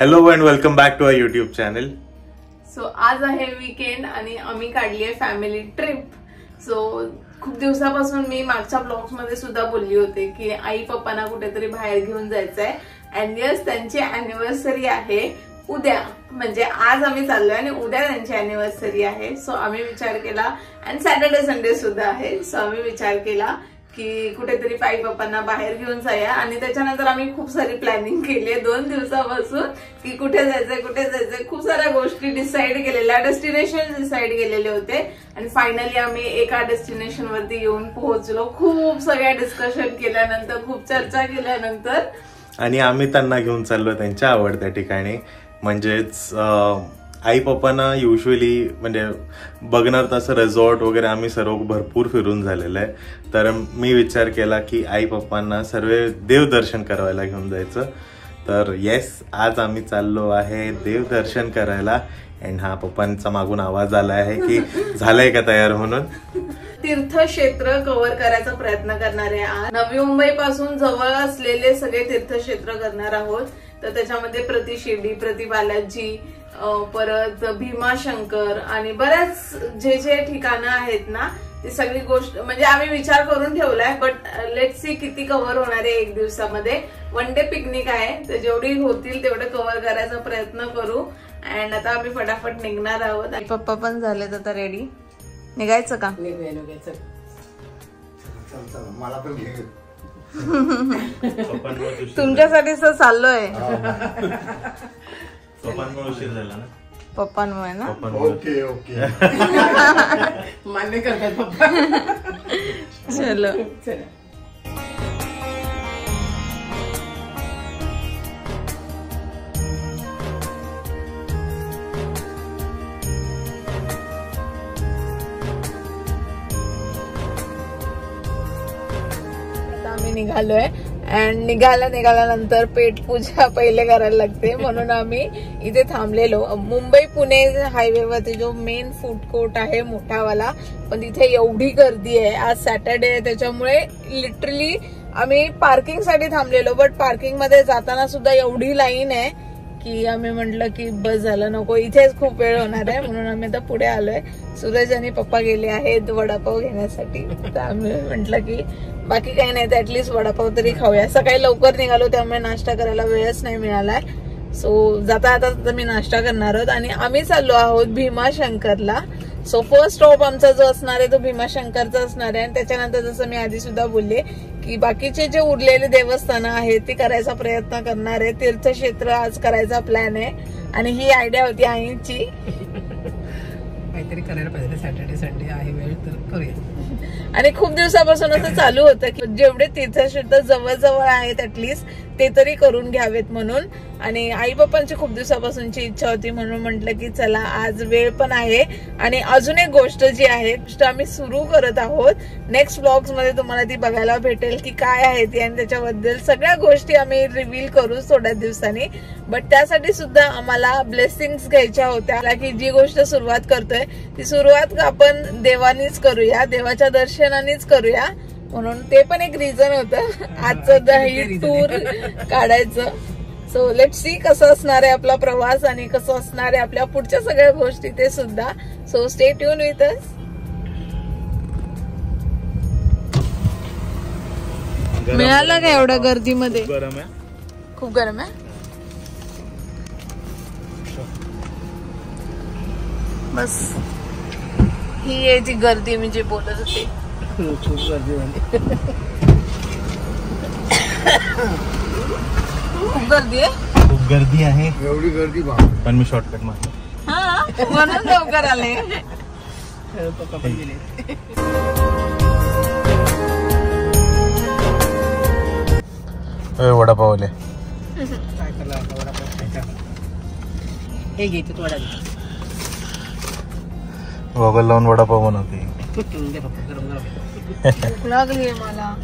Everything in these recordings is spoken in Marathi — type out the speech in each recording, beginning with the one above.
Hello and welcome back to our YouTube channel. So आज आहे वीकेंड आणि आम्ही काढली आहे फॅमिली ट्रिप. सो खूप दिवसापासून मी मागच्या ब्लॉग्स मध्ये सुद्धा बोलली होते की आई पप्पांना कुठेतरी बाहेर घेऊन जायचंय. अँड यस, त्यांची अॅनिव्हर्सरी आहे उद्या, म्हणजे आज आम्ही चाललोय आणि उद्या त्यांची अॅनिव्हर्सरी आहे. सो आम्ही विचार केला, अँड सॅटर्डे संडे सुद्धा आहे. सो आम्ही विचार केला की कुठेतरी आई पप्पांना बाहेर घेऊन जाऊया. आणि त्याच्यानंतर आम्ही खूप सारी प्लॅनिंग केली 2 दिवसापासून की कुठे जायचंय. खूप साऱ्या गोष्टी डिसाईड केलेल्या, डेस्टिनेशन डिसाईड केलेले होते आणि फायनली आम्ही एका डेस्टिनेशन वरती येऊन पोहोचलो. खूप सगळ्या डिस्कशन केल्यानंतर, खूप चर्चा केल्यानंतर, आणि आम्ही त्यांना घेऊन चाललो त्यांच्या आवडत्या ठिकाणी. म्हणजेच आई पप्पांना युजली म्हणजे बघणार तसं रिसॉर्ट वगैरे आम्ही सर्व भरपूर फिरून झालेलं आहे. तर मी विचार केला की आई पप्पांना सर्व देवदर्शन करायला घेऊन जायचं. तर येस, आज आम्ही चाललो आहे देवदर्शन करायला. अँड हा पप्पांचा मागून आवाज आला आहे की झालंय का तयार म्हणून. तीर्थक्षेत्र कव्हर करायचा प्रयत्न करणार आहे. नवी मुंबई पासून जवळ असलेले सगळे तीर्थक्षेत्र करणार आहोत. तर त्याच्यामध्ये प्रति शिर्डी, प्रति बालाजी, परत भीमाशंकर आणि बऱ्याच जे ठिकाणं आहेत ना, ती सगळी गोष्ट म्हणजे आम्ही विचार करून ठेवलाय. बट लेट्स सी किती कव्हर होणार आहे 1 दिवसामध्ये. 1 डे पिकनिक आहे, तर जेवढी होतील तेवढे कव्हर करायचा प्रयत्न करू. अँड आता आम्ही फटाफट निघणार आहोत. पप्पा पण झालेत आता रेडी. निघायचं का? मला पण तुमच्यासाठीच चाललोय. पप्पांमुळे उशीर झाला ना. पप्पांमुळे ना. ओके ओके मान्य करतात पप्पा. चलो चला. आम्ही निघालोय. अँड निघाल्यानंतर पेट पूजा पहिले करायला लागते, म्हणून आम्ही इथे थांबलेलो. मुंबई पुणे हायवेवरती जो मेन फूड कोर्ट आहे मोठावाला, पण तिथे एवढी गर्दी आहे. आज सॅटर्डे आहे, त्याच्यामुळे लिटरली आम्ही पार्किंग साठी थांबलेलो. बट पार्किंग मध्ये जाताना सुद्धा एवढी लाईन आहे की आम्ही म्हटलं की बस झालं, नको, इथेच खूप वेळ होणार आहे. म्हणून आम्ही आता पुढे आलोय. सूरज आणि पप्पा गेले आहेत वडापाव घेण्यासाठी. तर आम्ही म्हटलं की बाकी काही नाही, तर ऍटलीस्ट वडापाव तरी खाऊया. सकाळी लवकर निघालो त्यामुळे नाश्ता करायला वेळच नाही मिळालाय. सो जाता मी नाश्ता करणार आहोत आणि आम्ही चाललो आहोत भीमाशंकरला. सो फर्स्ट स्टॉप आमचा जो असणार आहे तो भीमाशंकरचा असणार आहे. आणि त्याच्यानंतर जसं मी आधी सुद्धा बोलले की बाकीचे जे उरलेले देवस्थानं आहेत ती करायचा प्रयत्न करणार आहे. तीर्थक्षेत्र आज करायचा प्लॅन आहे आणि ही आयडिया होती आईची. काहीतरी करायला पाहिजे, सॅटर्डे संडे आहे वेळ तर करूया. आणि खूप दिवसापासून असं चालू होतं की जेवढे तीर्थक्षेत्र जवळ आहेत ऍटलीस्ट ते तरी करून घ्यावेत म्हणून. आणि आई बाप्पांची खूप दिवसापासूनची इच्छा होती, म्हणून म्हटलं की चला आज वेळ पण आहे. आणि अजून एक गोष्ट जी आहे आम्ही सुरू करत आहोत. नेक्स्ट ब्लॉग्स मध्ये तुम्हाला ती बघायला भेटेल की काय आहे ती, आणि त्याच्याबद्दल सगळ्या गोष्टी आम्ही रिव्हील करू थोड्या दिवसांनी. बट त्यासाठी सुद्धा आम्हाला ब्लेसिंग्स घ्यायच्या होत्या की जी गोष्ट सुरुवात करतोय ती सुरुवात आपण देवानीच करूया, देवाच्या दर्शनानेच करूया. म्हणून ते पण एक रिझन होतं आजचं ही टूर काढायचं. सो लेट्स सी कसं असणार आहे आपला प्रवास आणि कसं असणार आहे आपल्या पुढच्या सगळ्या गोष्टी ते सुद्धा. So stay tune with us. मिळालं का एवढ्या गर्दीमध्ये? गरम आहे, खूप गरम आहे. बस ही आहे ती गर्दी मी जे बोलत होते. खूप गर्दी झाली. खूप गर्दी आहे. खूप गर्दी आहे. एवढी गर्दी पण मी शॉर्टकट मारतो. हा, म्हणून लवकर आले. पप्पा पण गेले. वडापावले काय करला वडापाव खायचा. हे घे तू वडा दे. गॉगल लावून वडापाव बनवते. भूक लागली मला.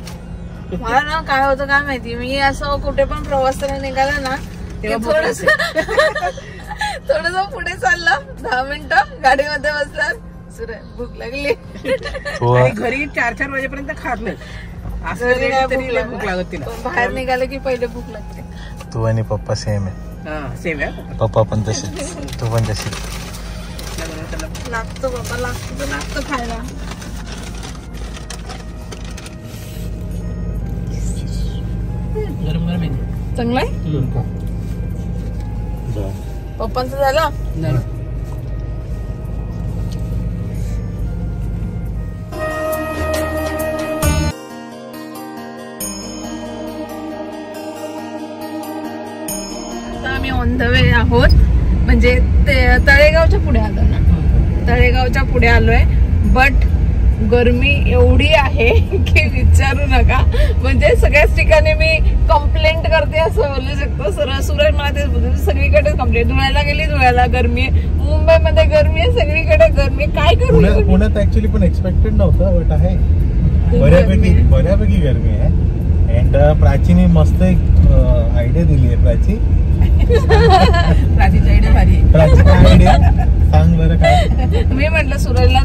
मला ना काय होतं काय माहिती, मी असं कुठे पण प्रवासाला निघाला ना थोडस पुढे चाललं, 10 मिनिटं गाडीमध्ये बसलं, भूक लागली. घरी 4-4 वाजेपर्यंत खात नाही. भूक लागत तिला. बाहेर निघाले की पहिले भूक लागते. तू आणि पप्पा सेम आहे. सेम आहे. पप्पा पण तसेच, तू पण तशी. लागतो बाबा, लागतो खायला. गरम गरम आहे. चांगलं आहे. पप्पांचं झालं. आता आम्ही ऑन द वे आहोत, म्हणजे तळेगावच्या पुढे आलो ना, तळेगावच्या पुढे आलोय. बट गरमी एवढी आहे की विचारू नका. म्हणजे सगळ्याच ठिकाणी मी कंप्लेंट करते असं बोलू शकतो. सूरज मला तेच बोलतो, सगळीकडे कंप्लेंट. धुळ्याला गेली, धुळ्याला गरमी आहे, मुंबईमध्ये गरमी आहे, सगळीकडे गरमी. काय करू? पुण्यात ऍक्च्युली पण एक्सपेक्टेड नव्हतं, बट आहे बऱ्यापैकी गरमी आहे. अँड प्राचीने मस्त एक आयडिया दिली आहे. प्राचीची आयडिया भारी आहे. प्राचीची आयडिया सांग बरं काय. मी म्हटलं सूरजला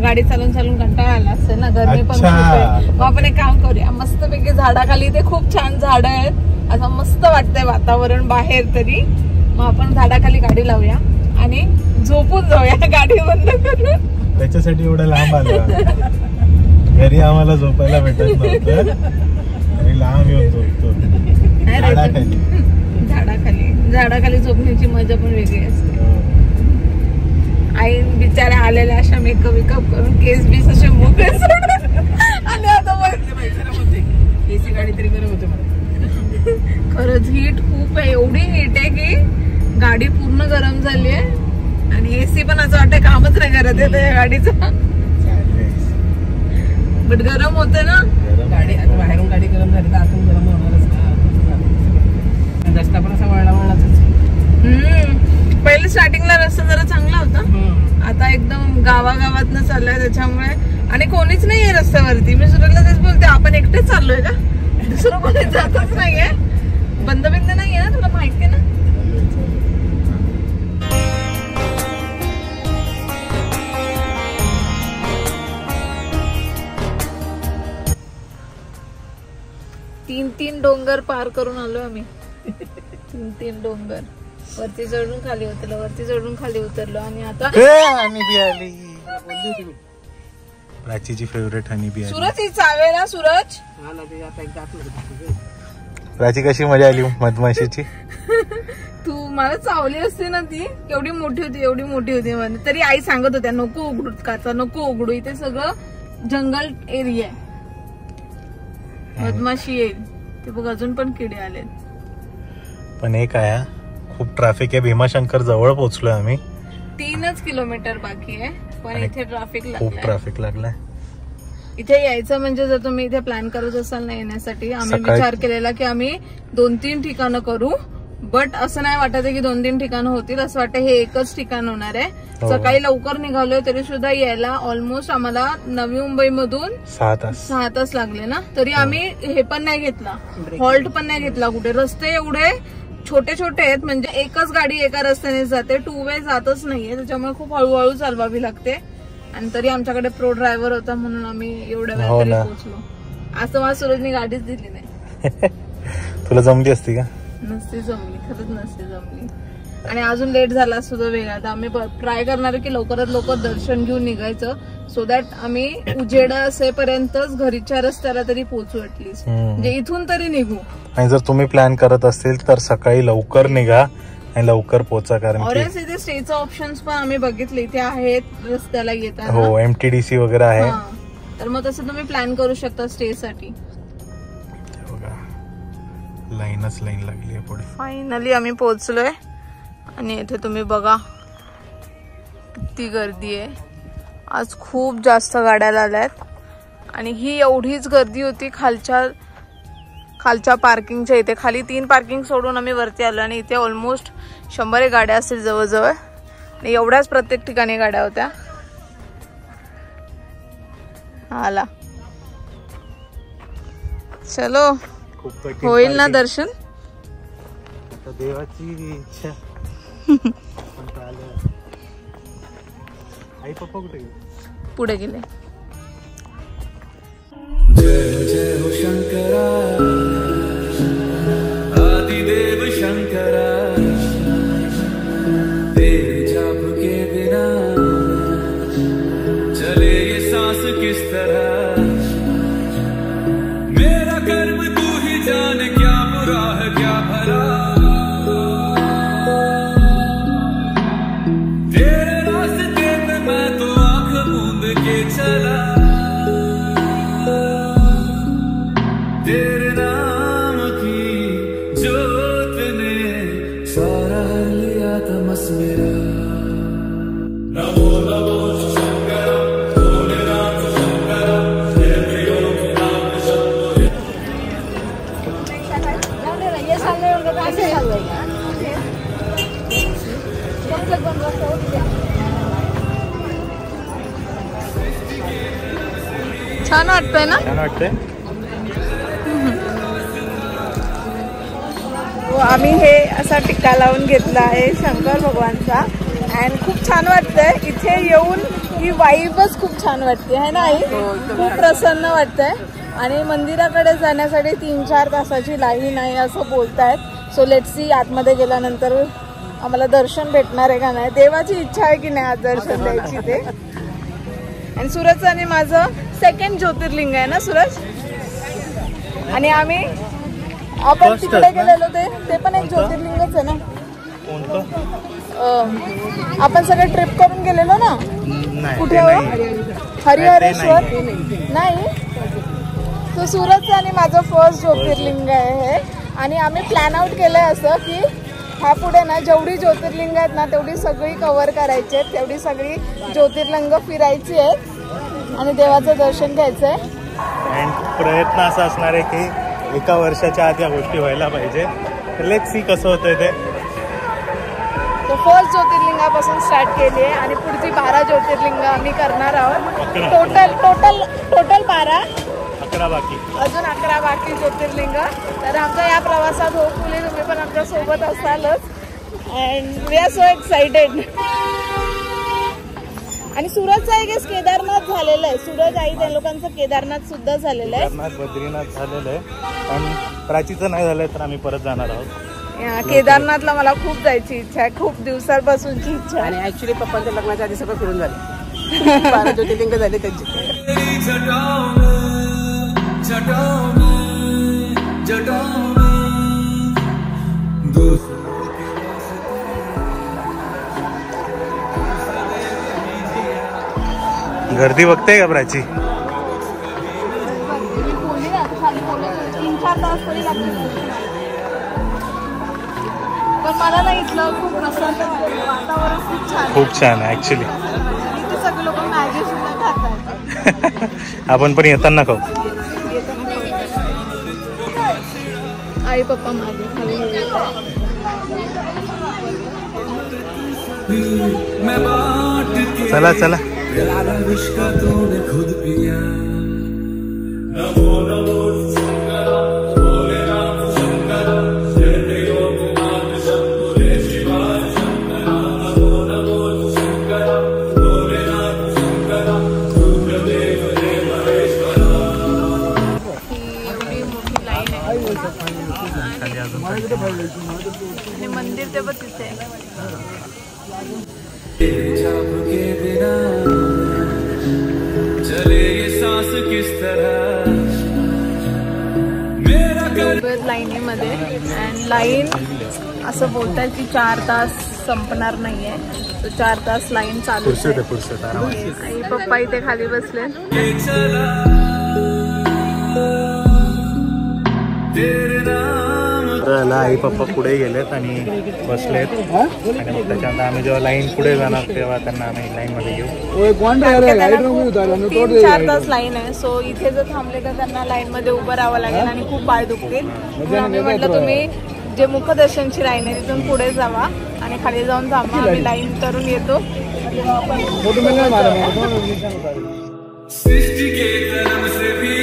गाडी चालून कंटाळा आला असेल ना, गरमी पण खूप आहे. मग आपण एक काम करूया, मस्तपैकी झाडाखाली, ते खूप छान झाडं आहेत, असं मस्त वाटतंय वातावरण बाहेर तरी. मग आपण झाडाखाली गाडी लावूया आणि झोपून जाऊया, गाडी बंद करून. त्याच्यासाठी एवढं लांब आलं. घरी आम्हाला झोपायला भेटत नव्हतं, आणि लांब येऊन झोपतो झाडाखाली झोपण्याची मजा पण वेगळी असते. आई बिचाऱ्या आलेल्या अशा मेकअप करून केस बीस असे मोकळे सोडून, आणि आता एसी गाडी तरी गरम होते मला. खरंच हीट खूप आहे, एवढी हीट आहे की गाडी पूर्ण गरम झाली आहे. आणि एसी पण असं वाटतं कामच नाही करत आहे त्या गाडीचं. बट गरम होते ना गाडी. आता बाहेरून गाडी गरम झाली तर आतून गरम होणारच ना. रस्ता पण असा वळलाच. पहिले स्टार्टिंगला रस्ता जरा चांगला होता, आता एकदम गावागावात चाललाय त्याच्यामुळे. आणि कोणीच नाहीये रस्त्यावरती. मी सुरतला तेच बोलते, आपण एकटेच चाललोय का, दुसरं कोणी जातच नाहीये. बंद नाहीये ना, तुला माहिती आहे ना. तीन डोंगर पार करून आलो आम्ही. तीन डोंगर वरती चढून खाली उतरलो, वरती चढून खाली उतरलो. आणि आता हनीबी आली. प्राचीची फेवरेट हनीबी आली. सूरज ही चावेला. सूरज प्राची कशी मजा आली मधमाशीची. तू मला चावली असते ना, ती एवढी मोठी होती म्हणजे. तरी आई सांगत होत्या नको उघडू, काचा नको उघडू, इथे सगळं जंगल एरिया आहे, मधमाशी येईल. ते बघ अजून पण किडे आले. पण एक आहे, खूप ट्रॅफिक आहे. भीमाशंकर जवळ पोहोचलोय आम्ही. 3 किलोमीटर बाकी आहे, पण इथे ट्रॅफिक खूप ट्रॅफिक लागलाय. इथे यायचं म्हणजे जर तुम्ही इथे प्लॅन करत असाल ना येण्यासाठी, आम्ही विचार केलेला की आम्ही 2-3 ठिकाणं करू. बट असं नाही वाटत आहे की 2-3 ठिकाणं होतील, असं वाटतं हे एकच ठिकाण होणार आहे. सकाळी लवकर निघालोय तरी सुद्धा यायला ऑलमोस्ट आम्हाला नवी मुंबई मधून 6 तास लागले ना. तरी आम्ही हे पण नाही घेतला, हॉल्ट पण नाही घेतला कुठे. रस्ते एवढे छोटे आहेत, म्हणजे एकच गाडी एका रस्त्याने जाते, 2 वे जातच नाहीये, त्याच्यामुळे खूप हळूहळू चालवावी लागते. आणि तरी आमच्याकडे प्रो ड्रायव्हर होता म्हणून आम्ही एवढ्या वेळात पोहोचलो. असं मला सूरजनी गाडीच दिली नाही. तुला जमली असती का? नसती जमली, खरंच नसती जमली. आणि अजून लेट झाला सुद्धा वेगळा. तर आम्ही ट्राय करणार की लवकरात लवकर दर्शन घेऊन निघायचं, सो दॅट आम्ही उजेड असेपर्यंतच घरीच्या रस्त्याला तरी पोहोचू ऍटलीस्ट, म्हणजे इथून तरी निघू. आणि जर तुम्ही प्लॅन करत असतील तर सकाळी लवकर निघा आणि लवकर पोहोचा, कारण ऑरेंज इथे स्टेचं ऑप्शन्स पण आम्ही बघितले, इथे आहेत रस्त्याला येतात. हो, MTDC वगैरे आहे. तर मग तसं तुम्ही प्लॅन करू शकता स्टे साठी. लाईनच लाईन लागली आहे पुढे. फायनली आम्ही पोहोचलोय आणि इथे तुम्ही बघा किती गर्दी आहे. आज खूप जास्त गाड्या आल्यात आणि ही एवढीच गर्दी होती खालच्या पार्किंगच्या इथे. खाली 3 पार्किंग सोडून आम्ही वरती आलो आणि इथे ऑलमोस्ट 100 गाड्या असतील जवळजवळ. आणि एवढ्याच प्रत्येक ठिकाणी गाड्या होत्या. आला, चलो होईल ना दर्शन. देवाची इच्छा. आई पप्पा कुठे गेले? पुढे गेले. जय जय हो शंकरा, आदिदेव शंकरा. सांस किस तरह, मेरा कर्म तू ही जाने क्या बुरा है क्या भला, तेरे रास्ते पे मैं तो आंख मूंद के चला, तेरे नाम की जोत ने सारा लिया तमस मेरा। नमो नमो शंकर भोलेनाथ शंकर, जय प्रियो नाम शंकर। ये साले ऐसे छान वाटतंय ना? छान वाटतंय. आम्ही हे असा टिक्का लावून घेतला आहे शंकर भगवानचा अँड खूप छान वाटतंय इथे येऊन. ही वाईबच खूप छान वाटते है ना आई? खूप प्रसन्न वाटतंय. आणि मंदिराकडे जाण्यासाठी 3-4 तासाची लाईन आहे असं बोलतायत. सो लेट्स सी आतमध्ये गेल्यानंतर आम्हाला दर्शन भेटणार आहे का नाही. देवाची इच्छा आहे की नाही आज दर्शन द्यायची ते. आणि सूरजचं आणि माझं 2nd ज्योतिर्लिंग आहे ना सूरज. आणि आपण तिकडे गेलेलो ते पण एक ज्योतिर्लिंगच आहे ना. आपण सगळे ट्रिप करून गेलेलो ना. कुठे? हरिहरेश्वर नाही. तो सूरजचं आणि माझं 1st ज्योतिर्लिंग आहे हे. आणि आम्ही प्लॅन आउट केलंय असं की ह्या पुढे ना जेवढी ज्योतिर्लिंग आहेत ना तेवढी सगळी कव्हर करायची आहेत, तेवढी सगळी ज्योतिर्लिंग फिरायची आहेत आणि देवाचं दर्शन घ्यायचं आहे. प्रयत्न असा असणार आहे की 1 वर्षाच्या आत या गोष्टी व्हायला पाहिजे. लेट्स सी कसं होतंय ते. तो 1st ज्योतिर्लिंगापासून स्टार्ट केली आहे आणि पुढची 12 ज्योतिर्लिंग आम्ही करणार आहोत. टोटल 12. 11 बाकी. अजून 11 बाकी ज्योतिर्लिंग. तर आमच्या या प्रवासात होपफुली तुम्ही पण आमच्या सोबत असालच. And we are so excited. आणि सूरजचा एक केदारनाथ झालेलं आहे. सूरज आई त्या लोकांचं केदारनाथ सुद्धा झालेलं आहे. बद्रीनाथ झालेलं आहे पण प्राचीचं नाही झालंय तर आम्ही परत जाणार आहोत. केदारनाथला मला खूप जायची इच्छा आहे, खूप दिवसांपासूनची इच्छा. आणि ऍक्च्युली पप्पांच्या लग्नाच्या आधी सगळं फिरून झाले. 12 ज्योतिर्लिंग झाले त्यांची. गर्दी बघते का प्राची? 3-4 तास तरी लागतील. पण मला ना इथलं खूप प्रसन्न वातावरण खूप छान. खूप छान आहे ऍक्च्युली. इथे सगळे लोक मॅगी सुद्धा खातात. आपण पण येताना खाऊ. आई पप्पा माझे चला चला. विश्व तूने खुद पिया. नमो नमो शंकर भोलेनाथ शंकर, जय प्रियो नाम शंकर, शिवाय शंकर. नमो नमो शंकर भोलेनाथ शंकर, रुद्रदेव देव महेश्वर. एवढी मोठी लाईन आहे आणि मंदिर ते पण तिथे के बिना चले ये सांस किस तरह, मेरा कर. लाईनीमध्ये. अँड लाईन असं बोलतात की 4 तास संपणार नाहीये. तो 4 तास लाईन चालू आहे. आई पप्पा इथे खाली बसले. आई पप्पा पुढे गेलेत आणि बसलेत आणि मग त्याच्यानंतर आम्ही जेव्हा लाईन पुढे जाणार तेव्हा त्यांना आम्ही लाईन मध्ये घेऊ. 3-4 तास लाईन आहे. सो इथे जर थांबले तर त्यांना लाईन मध्ये उभं राहावं लागेल आणि खूप पाय दुखतील. आम्ही म्हटलं तुम्ही जे मुखदर्शनची लाईन आहे तिथून पुढे जावा आणि खाली जाऊन थांबा. आम्ही लाईन करून येतो. सृष्टि के कर्म से भी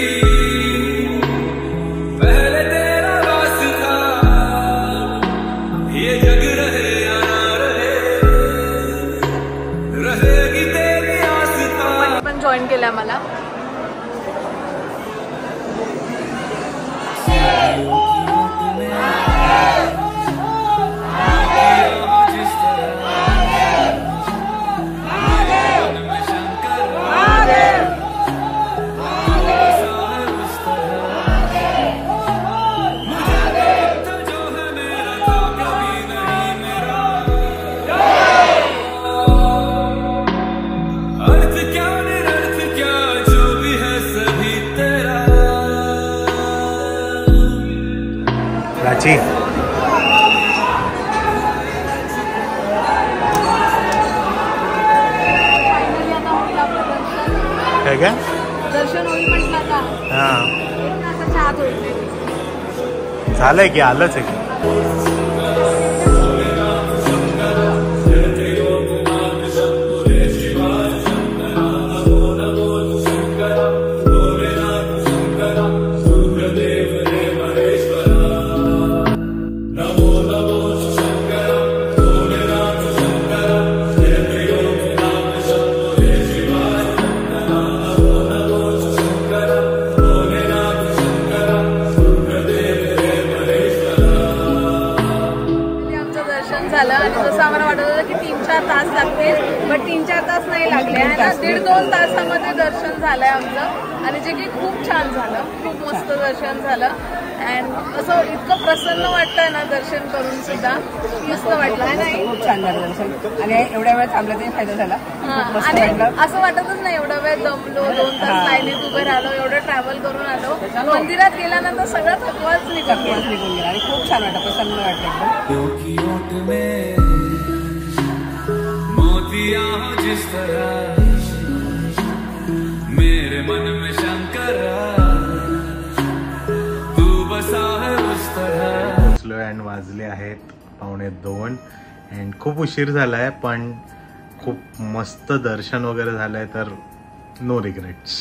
पहले तेरा वास था, ये जग रहे या ना रहेगी तेरी आस्था. पण जॉईन केलं मला. घ्यायची. काय काय दर्शन होईल म्हटलं का हा आता चहात होईल. झालंय की आलंच आहे की. झालं आणि जसं आम्हाला वाटत होतं की 3-4 तास लागतील, पण 3-4 तास नाही लागले आहे ना. 1.5-2 तासामध्ये दर्शन झालंय आमचं आणि जे की खूप छान झालं, खूप मस्त दर्शन झालं. अँड असं इतकं प्रसन्न वाटतंय ना दर्शन करून सुद्धा, मस्त वाटलं आहे नाही. खूप छान झालं दर्शन आणि एवढ्या वेळ थांबला तरी फायदा झाला. आणि असं वाटतच नाही एवढा वेळ दमलो, 2 तास लाईनीत उभे राहिलो, एवढं ट्रॅव्हल करून आलो. मंदिरात गेल्यानंतर सगळं थकवाच निघून गेला आणि खूप छान वाटतं, प्रसन्न वाटतं एकदम. मोतिया हो जिस तरह मेरे मन में शंकर तू बसा है उस तरह. पोचलोय आणि वाजले आहेत 1:45 अँड खूप उशीर झालाय पण खूप मस्त दर्शन वगैरे झालंय तर नो रिग्रेट्स.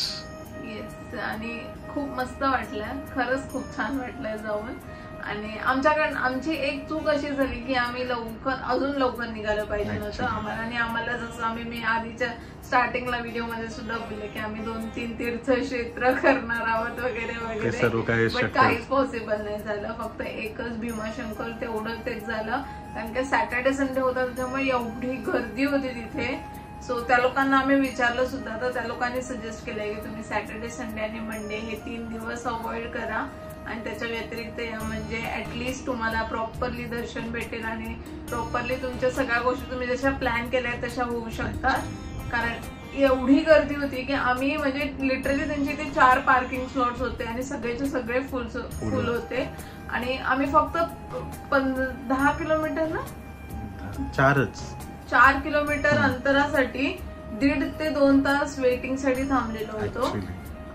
येस आणि खूप मस्त वाटलं, खरंच खूप छान वाटलंय जाऊन. आणि आमची एक चूक अशी झाली की आम्ही अजून लवकर निघालं पाहिजे नव्हतं आम्हाला. आणि आम्हाला जसं मी आधीच्या स्टार्टिंगला व्हिडिओमध्ये सुद्धा बोलले की आम्ही 2-3 तीर्थक्षेत्र करणार आहोत वगैरे वगैरे, पण काहीच पॉसिबल नाही झालं. फक्त एकच भीमाशंकर तेवढं तेच झालं, कारण की सॅटर्डे संडे होता त्यामुळे एवढी गर्दी होती तिथे. सो त्या लोकांना आम्ही विचारलं सुद्धा, तर त्या लोकांनी सजेस्ट केलंय की तुम्ही सॅटर्डे संडे आणि मंडे हे 3 दिवस अवॉइड करा आणि त्याच्या व्यतिरिक्त म्हणजे ऍटलिस्ट तुम्हाला प्रॉपरली दर्शन भेटेल आणि प्रॉपरली तुमच्या सगळ्या गोष्टी तुम्ही जशा प्लॅन केल्या तशा होऊ शकतात. कारण एवढी गर्दी होती की आम्ही म्हणजे लिटरली त्यांचे इथे 4 पार्किंग स्लॉट्स होते आणि सगळेचे सगळे फुल होते. आणि आम्ही फक्त 10 किलोमीटर ना 4 किलोमीटर अंतरासाठी 1.5 ते 2 तास वेटिंग साठी थांबलेलो होतो.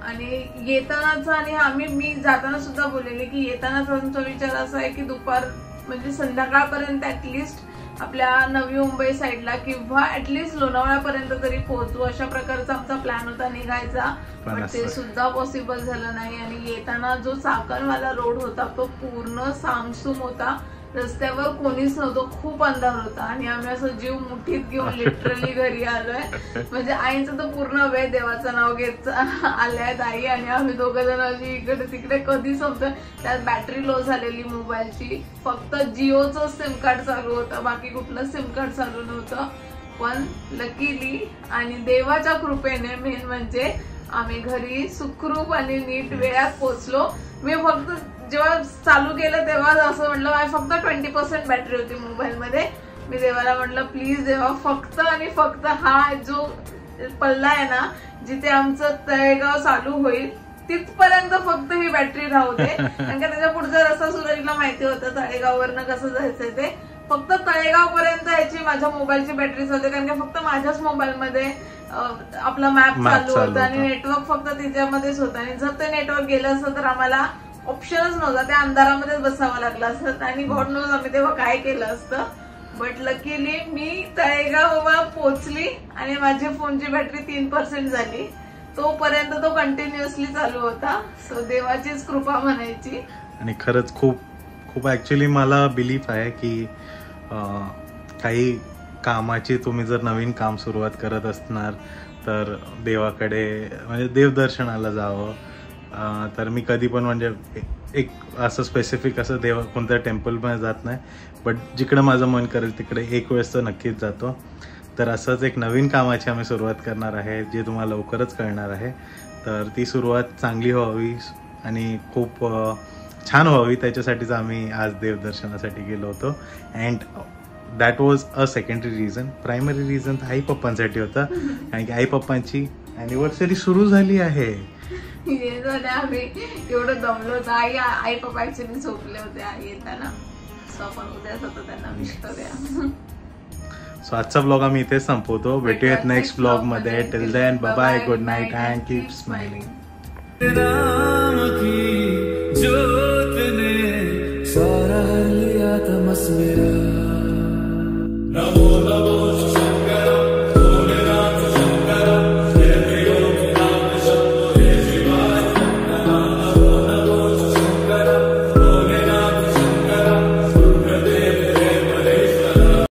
आणि येतानाचा आणि मी जाताना सुद्धा बोललेले की येतानाचा आमचा विचार असा आहे की दुपार म्हणजे संध्याकाळपर्यंत ऍटलिस्ट आपल्या नवी मुंबई साईडला किंवा ऍटलिस्ट लोणावळ्यापर्यंत तरी पोहोचू, अशा प्रकारचा आमचा प्लॅन होता निघायचा. पण ते सुद्धा पॉसिबल झालं नाही. आणि येताना जो चाकणवाला रोड होता तो पूर्ण सामसूम होता, रस्त्यावर कोणीच नव्हतं, खूप अंधार होता. आणि आम्ही असं जीव मुठीत घेऊन लिटरली घरी आलोय. म्हणजे आईचं तर पूर्ण वेळ देवाचं नाव घेत आल्यात आई आणि आम्ही दोघं जण अशी इकडे तिकडे कधी संपतोय. त्यात बॅटरी लो झालेली मोबाईलची, फक्त जिओचं सिम कार्ड चालू होतं, बाकी कुठलं सिम कार्ड चालू नव्हतं. पण लकीली आणि देवाच्या कृपेने मेन म्हणजे आम्ही घरी सुखरूप आणि नीट वेळात पोहोचलो. मी फक्त जेव्हा चालू केलं तेव्हा असं म्हटलं फक्त 20% बॅटरी होती मोबाईल मध्ये. मी देवाला म्हटलं प्लीज देवा फक्त आणि फक्त हा जो पल्ला आहे ना जिथे आमचं तळेगाव चालू होईल तिथपर्यंत फक्त ही बॅटरी राहू दे. कारण का त्याच्या पुढचा रस्ता सूरजला माहिती होतं तळेगाववरनं कसं जायचंय ते. फक्त तळेगाव पर्यंत याची माझ्या मोबाईलची बॅटरी होते, कारण की फक्त माझ्याच मोबाईलमध्ये आपला मॅप चालू होता आणि नेटवर्क फक्त तिच्यामध्येच होतं. आणि जर ते नेटवर्क गेलं असतं तर आम्हाला ऑप्शनच नव्हता, त्या अंधारामध्येच बसावं लागलं असतं आणि गॉड नोज आम्ही तेव्हा काय केलं असतं. बट लकीली मी तळेगावला पोहोचली आणि माझ्या फोनची बॅटरी 3% झाली. तोपर्यंत तो कंटिन्युअसली चालू होता. सो देवाचीच कृपा म्हणायची. आणि खरंच खूप खूप ऍक्च्युली मला बिलीफ आहे की काही कामाची तुम्ही जर नवीन काम सुरुवात करत असणार तर देवाकडे म्हणजे देवदर्शनाला जावं. तर मी कधी पण म्हणजे एक असं स्पेसिफिक असं देव कोणत्या टेम्पलमध्ये जात नाही, बट जिकडे माझं मन करेल तिकडे एक वेळेस तर नक्कीच जातो. तर असंच एक नवीन कामाची आम्ही सुरुवात करणार आहे जे तुम्हाला लवकरच कळणार आहे. तर ती सुरुवात चांगली व्हावी आणि खूप छान व्हावी त्याच्यासाठीच आम्ही आज देवदर्शनासाठी गेलो होतो. And that was a secondary reason. Primary reason तर आई पप्पांसाठी होता, कारण की आई पप्पांची ॲनिव्हर्सरी सुरू झाली आहे. येत आम्ही एवढं दमलो होतो. आई पप्पा ऍक्च्युली झोपले होते येताना. सो आपण उद्याच होतो त्यांना विश करूया. सो आजचा ब्लॉग आम्ही इथेच संपवतो. भेटूयात नेक्स्ट ब्लॉग मध्ये. Till then bye bye, good night and keep smiling. Ram की जोत ने सारा लिया तमस मेरा. नमो नमो